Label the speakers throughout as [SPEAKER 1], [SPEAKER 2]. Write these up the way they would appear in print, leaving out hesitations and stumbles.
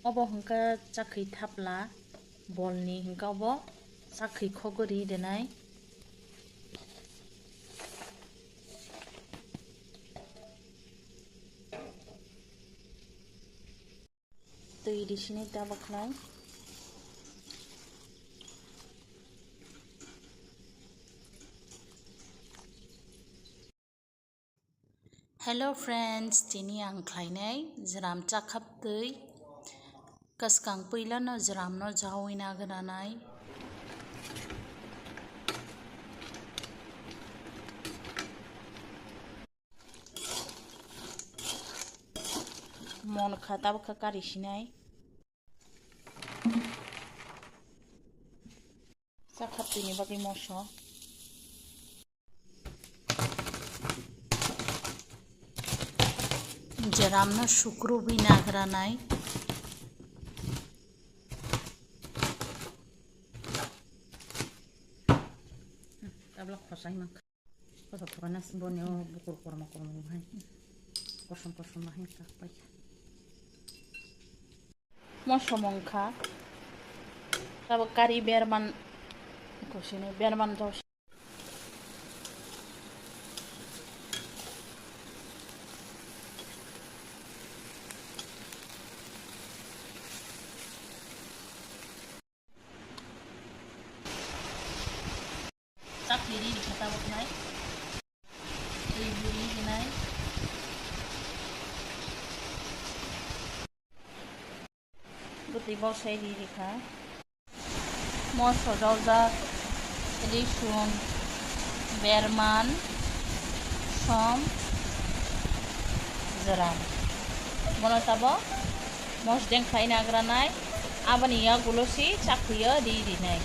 [SPEAKER 1] Obo hingka chakhi thapla bolni hingka obo chakhi khogori denai tui disini tabak nai Hello friends, tini ang khlainai jram chakhap tui kaskang puilano jram no jawina granai mon khatab khakari sinai chakhap tui ni bagi moso jram no sukru bina granai tabla khosai mak kosa puranas bonyo bukur kurma kurma hai kosong kosong hai tak pai moso mongkha tabo kari berman kosini berman jaw Chakiri di kata waknai, buri hinai, buti bau sai di kha, moso jauza, risun, berman, som, jeram, mono tabo, mos deng khai nagranai, abani ya gulosi chakriya di nai.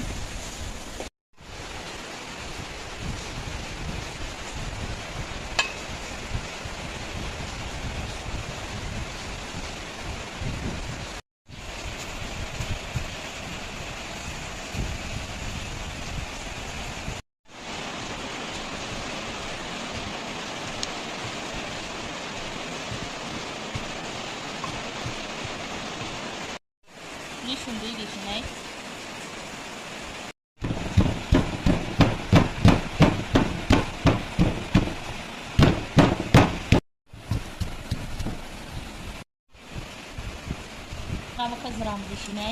[SPEAKER 1] Ini sundui di sini. Kamu kejeram di sini.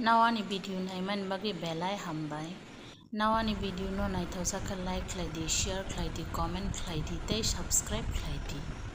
[SPEAKER 1] Nawani video naiman bagi belai hambai. Nawani video no naithau saka like khlaidi, share khlaidi, comment khlaidi, tei subscribe khlaidi.